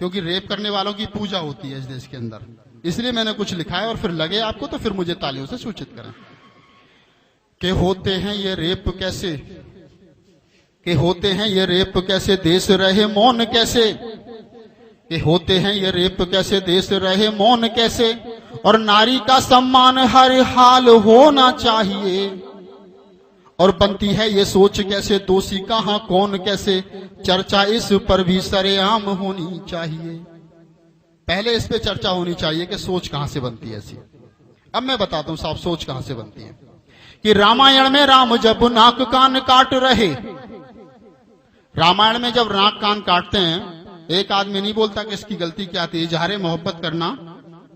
क्योंकि रेप करने वालों की पूजा होती है इस देश के अंदर, इसलिए मैंने कुछ लिखा है। और फिर लगे आपको तो फिर मुझे तालियों से सूचित करें कि होते हैं ये रेप कैसे, कि होते हैं ये रेप कैसे, देश रहे मौन कैसे, कि होते हैं ये रेप कैसे, देश रहे मौन कैसे, और नारी का सम्मान हर हाल होना चाहिए। और बनती है ये सोच कैसे, दोषी कहां कौन कैसे, चर्चा इस पर भी सरेआम होनी चाहिए। पहले इस पे चर्चा होनी चाहिए कि सोच कहां से बनती है ऐसी। अब मैं बताता हूं साहब सोच कहां से बनती है। कि रामायण में राम जब नाक कान काट रहे, रामायण में जब नाक कान काटते हैं, एक आदमी नहीं बोलता कि इसकी गलती क्या थी। इजहार मोहब्बत करना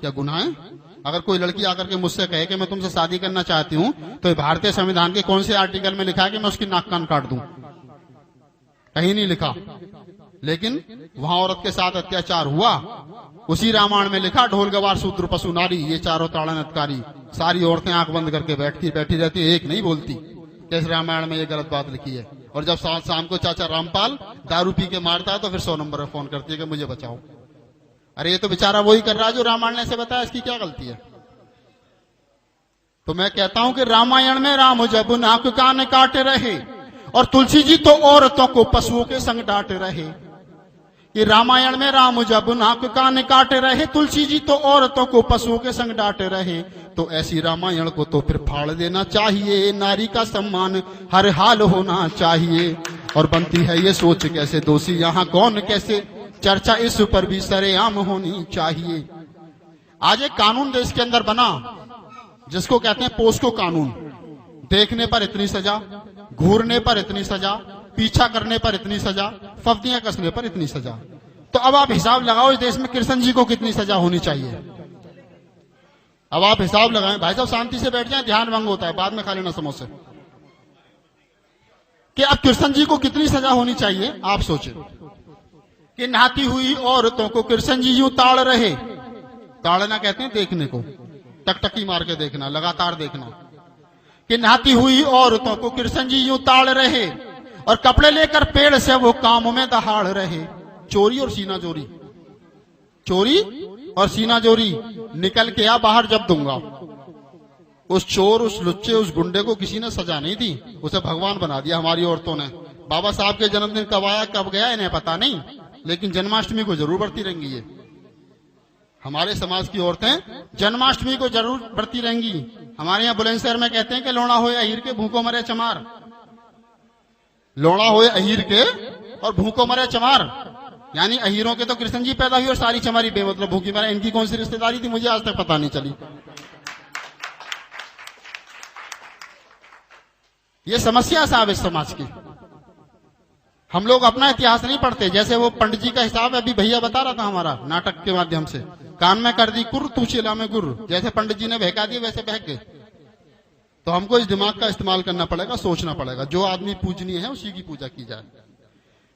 क्या गुनाह है? अगर कोई लड़की आकर के मुझसे कहे कि मैं तुमसे शादी करना चाहती हूं, तो भारतीय संविधान के कौन से आर्टिकल में लिखा है कि मैं उसकी नाक कान काट दूं? कहीं नहीं लिखा। लेकिन वहां औरत के साथ अत्याचार हुआ, उसी रामायण में लिखा, ढोल गवार शूद्र पशु नारी ये चारों ताड़न अधिकारी। सारी औरतें आंख बंद करके बैठी रहती, एक नहीं बोलती कि इस रामायण में ये गलत बात लिखी है। और जब शाम को चाचा रामपाल दारू पी के मारता है तो फिर 100 नंबर पर फोन करती है कि मुझे बचाओ। अरे ये तो बेचारा वही कर रहा है जो रामायण ने से बताया, इसकी क्या गलती है? तो मैं कहता हूं कि रामायण में राम जब नाक कान काट रहे, और तुलसी जी तो औरतों को पशुओं के संग डांट रहे। कि रामायण में राम जब नाक कान काट रहे, तुलसी जी तो औरतों को पशुओं के संग डांट रहे। तो ऐसी रामायण को तो फिर फाड़ देना चाहिए, नारी का सम्मान हर हाल होना चाहिए। और बनती है ये सोच कैसे, दोषी यहां कौन कैसे, चर्चा इस पर भी सरेआम होनी चाहिए। आज एक कानून देश के अंदर बना जिसको कहते हैं पोस्को कानून। देखने पर इतनी सजा, घूरने पर इतनी सजा, पीछा करने पर इतनी सजा, फफ्तियां कसने पर इतनी सजा। तो अब आप हिसाब लगाओ इस देश में कृष्ण जी को कितनी सजा होनी चाहिए। अब आप हिसाब लगाएं। भाई साहब शांति से बैठ जाएं, ध्यान भंग होता है, बाद में खा लेना समोसे। कि अब कृष्ण जी को कितनी सजा होनी चाहिए आप सोचें। कि नहाती हुई औरतों को कृष्ण जी यूं ताड़ रहे, ताड़ना कहते हैं देखने को, टकटकी मार के देखना, लगातार देखना। कि नहाती हुई औरतों को कृष्ण जी यूं ताड़ रहे, और कपड़े लेकर पेड़ से वो काम में दहाड़ रहे। चोरी और सीना जोरी, चोरी और सीना जोरी, निकल के आ बाहर जब दूंगा। उस चोर, उस लुच्चे, उस गुंडे को किसी ने सजा नहीं दी, उसे भगवान बना दिया हमारी औरतों ने। बाबा साहब के जन्मदिन कब आया कब गया इन्हें पता नहीं, लेकिन जन्माष्टमी को जरूर बढ़ती रहेंगी। ये हमारे समाज की औरतें जन्माष्टमी को जरूर बढ़ती रहेंगी। हमारे यहाँ बुलंदशहर में कहते हैं कि लोड़ा होए अहीर के भूखों मरे चमार। लोड़ा होए अहीर के और भूखों मरे चमार, यानी अहीरों के तो कृष्ण जी पैदा हुई और सारी चमारी बेमतलब भूखी मरे। इनकी कौन सी रिश्तेदारी थी मुझे आज तक पता नहीं चली। ये समस्या साहब इस समाज की। हम लोग अपना इतिहास नहीं पढ़ते। जैसे वो पंडित जी का हिसाब अभी भैया बता रहा था हमारा नाटक के माध्यम से, कान में कर दी कुर तू चिला में गुर, जैसे पंडित जी ने बहका दिए वैसे बहक गए। तो हमको इस दिमाग का इस्तेमाल करना पड़ेगा, सोचना पड़ेगा, जो आदमी पूजनीय है उसी की पूजा की जाए।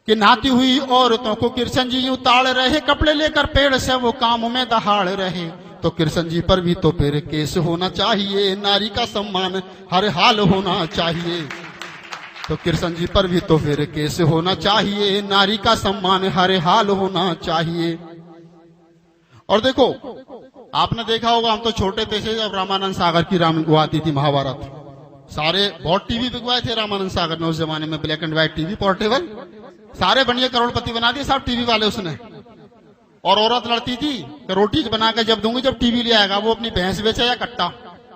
कि नहाती हुई औरतों को कृष्ण जी यूं ताड़ रहे, कपड़े लेकर पेड़ से वो काम में दहाड़ रहे। तो कृष्ण जी पर भी तो फिर केस होना चाहिए, नारी का सम्मान हर हाल होना चाहिए। तो कृष्ण जी पर भी तो फिर केस होना चाहिए, नारी का सम्मान हर हाल होना चाहिए। और देखो आपने देखा होगा, हम तो छोटे थे जब रामानंद सागर की वो आती थी महाभारत, सारे बहुत टीवी बिकवाए थे रामानंद सागर ने उस जमाने में, black and white TV portable, सारे बनिए करोड़पति बना दिए साहब टीवी वाले उसने। और औरत लड़ती थी कि रोटी बना के जब दूंगी जब टीवी ले आएगा, वो अपनी भैंस बेचे या कट्टा,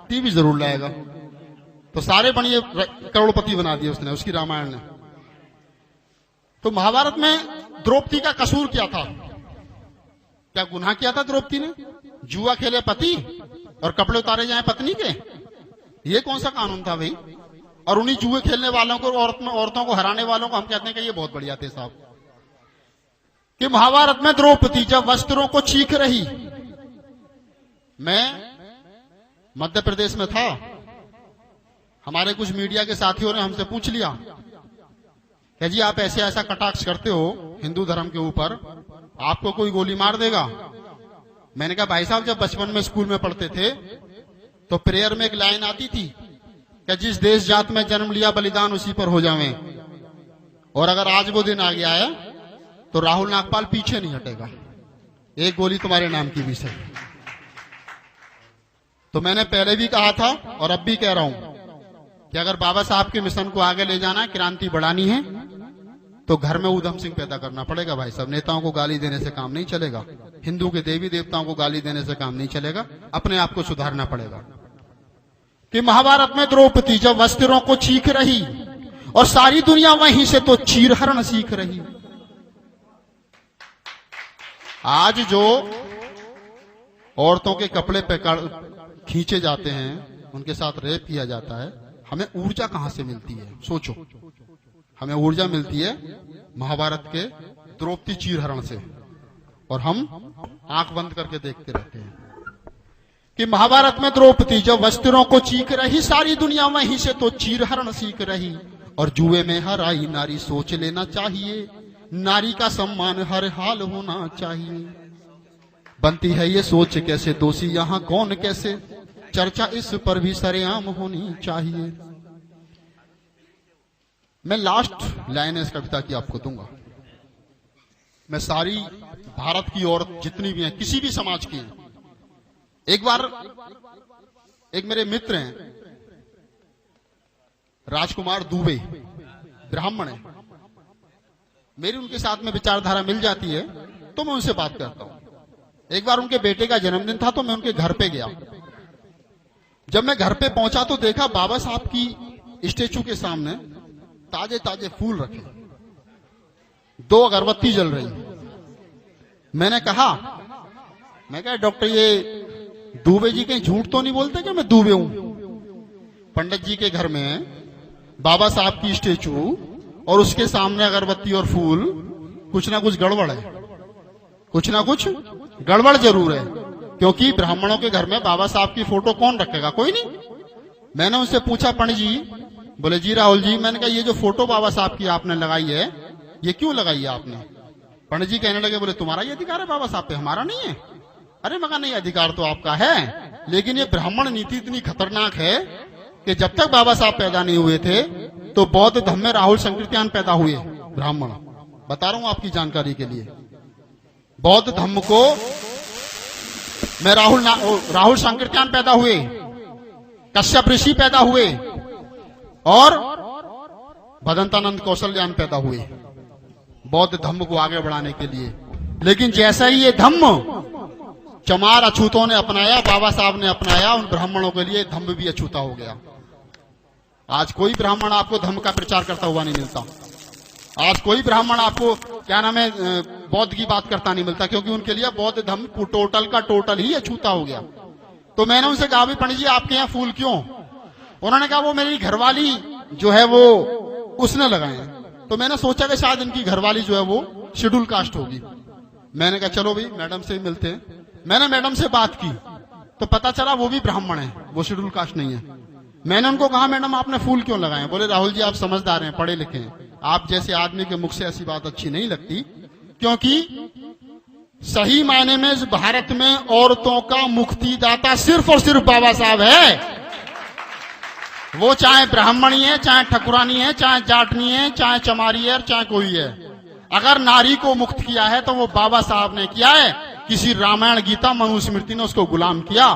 टीवी जरूर लाएगा। तो सारे बनिए करोड़पति बना दिए उसने, उसकी रामायण ने। तो महाभारत में द्रौपदी का कसूर क्या था? क्या गुनाह किया था द्रौपदी ने? जुआ खेले पति और कपड़े उतारे जाए पत्नी के, ये कौन सा कानून था भाई? और उन्हीं जुए खेलने वालों को, औरतों को हराने वालों को हम कहते हैं कि ये बहुत बढ़िया थे साहब। कि महाभारत में द्रौपदी जब वस्त्रों को चीख रही, मैं मध्य प्रदेश में था, हमारे कुछ मीडिया के साथियों ने हमसे पूछ लिया कि जी आप ऐसे ऐसा कटाक्ष करते हो हिंदू धर्म के ऊपर, आपको कोई गोली मार देगा। मैंने कहा भाई साहब जब बचपन में स्कूल में पढ़ते थे तो प्रेयर में एक लाइन आती थी कि जिस देश जात में जन्म लिया बलिदान उसी पर हो जावें। और अगर आज वो दिन आ गया है तो राहुल नागपाल पीछे नहीं हटेगा। एक गोली तुम्हारे नाम की भी सही। तो मैंने पहले भी कहा था और अब भी कह रहा हूं कि अगर बाबा साहब के मिशन को आगे ले जाना है, क्रांति बढ़ानी है, तो घर में ऊधम सिंह पैदा करना पड़ेगा भाई साहब। नेताओं को गाली देने से काम नहीं चलेगा, हिंदू के देवी देवताओं को गाली देने से काम नहीं चलेगा, अपने आप को सुधारना पड़ेगा। कि महाभारत में द्रौपदी जब वस्त्रों को चीख रही और सारी दुनिया वहीं से तो चीरहरण सीख रही। आज जो औरतों के कपड़े पे खींचे जाते हैं, उनके साथ रेप किया जाता है, हमें ऊर्जा कहां से मिलती है? सोचो, हमें ऊर्जा मिलती है महाभारत के द्रौपदी चीरहरण से, और हम आंख बंद करके देखते रहते हैं। कि महाभारत में द्रौपदी जब वस्त्रों को चीख रही, सारी दुनिया वहीं से तो चीरहरण सीख रही। और जुए में हर आई नारी सोच लेना चाहिए, नारी का सम्मान हर हाल होना चाहिए। बनती है ये सोच कैसे, दोषी यहां कौन कैसे, चर्चा इस पर भी सरेआम होनी चाहिए। मैं लास्ट लाइन इस कविता की आपको दूंगा। मैं सारी भारत की औरत जितनी भी हैं, किसी भी समाज की हैं, एक बार एक मेरे मित्र हैं राजकुमार दुबे, ब्राह्मण है, मेरी उनके साथ में विचारधारा मिल जाती है तो मैं उनसे बात करता हूं। एक बार उनके बेटे का जन्मदिन था तो मैं उनके घर पे गया। जब मैं घर पे पहुंचा तो देखा बाबा साहब की स्टेचू के सामने ताजे ताजे फूल रखे, 2 अगरबत्ती जल रही। मैंने कहा डॉक्टर ये दुबे जी कहीं झूठ तो नहीं बोलते कि मैं दुबे हूं? पंडित जी के घर में बाबा साहब की स्टेचू और उसके सामने अगरबत्ती और फूल, कुछ ना कुछ गड़बड़ है, कुछ ना कुछ गड़बड़ जरूर है, क्योंकि ब्राह्मणों के घर में बाबा साहब की फोटो कौन रखेगा? कोई नहीं। मैंने उनसे पूछा पंडित जी, बोले जी राहुल जी, मैंने कहा ये जो फोटो बाबा साहब की आपने लगाई है, ये क्यों लगाई है आपने? पंडित जी कहने लगे, बोले तुम्हारा ये अधिकार है बाबा साहब पे, हमारा नहीं है। अरे मगर नहीं, अधिकार तो आपका है, लेकिन ये ब्राह्मण नीति इतनी खतरनाक है कि जब तक बाबा साहब पैदा नहीं हुए थे तो बौद्ध धर्म में राहुल संकीर्तन पैदा हुए ब्राह्मण। बता रहा हूं आपकी जानकारी के लिए, बौद्ध धर्म को मैं राहुल संकीर्तन पैदा हुए, कश्यप ऋषि पैदा हुए और भदंतानंद कौशल्यान पैदा हुए बौद्ध धर्म को आगे बढ़ाने के लिए। लेकिन जैसा ही ये धम्म चमार अछूतों ने अपनाया, बाबा साहब ने अपनाया, उन ब्राह्मणों के लिए धम्म भी अछूता हो गया। आज कोई ब्राह्मण आपको धम्म का प्रचार करता हुआ नहीं मिलता। आज कोई ब्राह्मण आपको क्या नाम है बौद्ध की बात करता नहीं मिलता, क्योंकि उनके लिए बौद्ध धम्म टोटल का टोटल ही अछूता हो गया। तो मैंने उनसे कहा, भी पंडित जी आपके यहाँ फूल क्यों? उन्होंने कहा वो मेरी घरवाली जो है वो उसने लगाए हैं। तो मैंने सोचा कि शायद इनकी घरवाली जो है वो शेड्यूल कास्ट होगी। मैंने कहा चलो भाई मैडम से मिलते हैं। मैंने मैडम से बात की तो पता चला वो भी ब्राह्मण है, वो शेड्यूल कास्ट नहीं है। मैंने उनको कहा मैडम आपने फूल क्यों लगाए? बोले राहुल जी आप समझदार हैं, पढ़े लिखे हैं, आप जैसे आदमी के मुख से ऐसी बात अच्छी नहीं लगती, क्योंकि सही मायने में इस भारत में औरतों का मुक्तिदाता सिर्फ और सिर्फ बाबा साहब है। वो चाहे ब्राह्मणी है, चाहे ठकुरानी है, चाहे जाटनी है, चाहे चमारी है, चाहे कोई है, अगर नारी को मुक्त किया है तो वो बाबा साहब ने किया है। किसी रामायण गीता मनुस्मृति ने उसको गुलाम किया।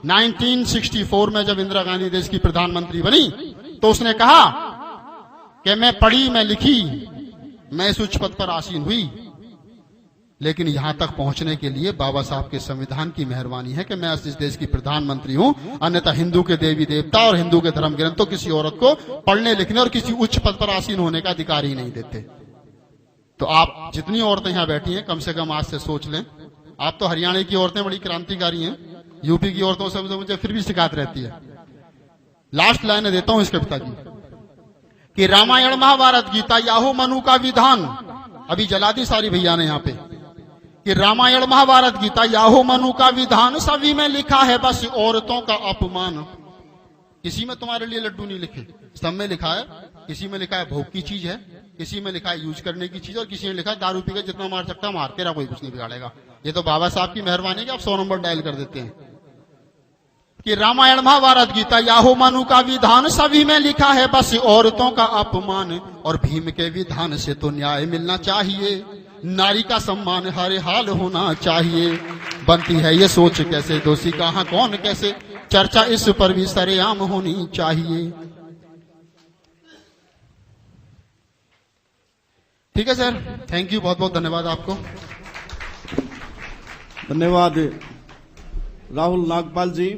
1964 में जब इंदिरा गांधी देश की प्रधानमंत्री बनी तो उसने कहा कि मैं पढ़ी, मैं लिखी, मैं इस उच्च पद पर आसीन हुई, लेकिन यहां तक पहुंचने के लिए बाबा साहब के संविधान की मेहरबानी है कि मैं इस देश की प्रधानमंत्री हूं। अन्यथा हिंदू के देवी देवता और हिंदू के धर्म ग्रंथों किसी औरत को पढ़ने लिखने और किसी उच्च पद पर आसीन होने का अधिकार ही नहीं देते। तो आप जितनी औरतें यहां बैठी हैं, कम से कम आज से सोच लें। आप तो हरियाणा की औरतें बड़ी क्रांतिकारी हैं, यूपी की औरतों से मुझे फिर भी शिकायत रहती है। लास्ट लाइन देता हूं इस कविता की कि रामायण महाभारत गीता याहो मनु का विधान, अभी जला दी सारी भैया ने यहाँ पे, कि रामायण महाभारत गीता याहो मनु का विधान, सभी में लिखा है बस औरतों का अपमान। किसी में तुम्हारे लिए लड्डू नहीं लिखे, सब में लिखा है। किसी में लिखा है भोग की चीज है, किसी में लिखा है यूज करने की चीज, और किसी में लिखा है दारू पी के जितना मार सकता है मार, तेरा कोई कुछ नहीं बिगाड़ेगा। ये तो बाबा साहब की मेहरबानी कि आप 100 नंबर डायल कर देते हैं कि रामायण महाभारत गीता याहो मनु का विधान, सभी में लिखा है बस औरतों का अपमान, और भीम के विधान से तो न्याय मिलना चाहिए। नारी का सम्मान हर हाल होना चाहिए। बनती है ये सोच कैसे, दोषी कहाँ कौन कैसे, चर्चा इस पर भी सरेआम होनी चाहिए। ठीक है सर, थैंक यू, बहुत बहुत धन्यवाद आपको। धन्यवाद राहुल नागपाल जी।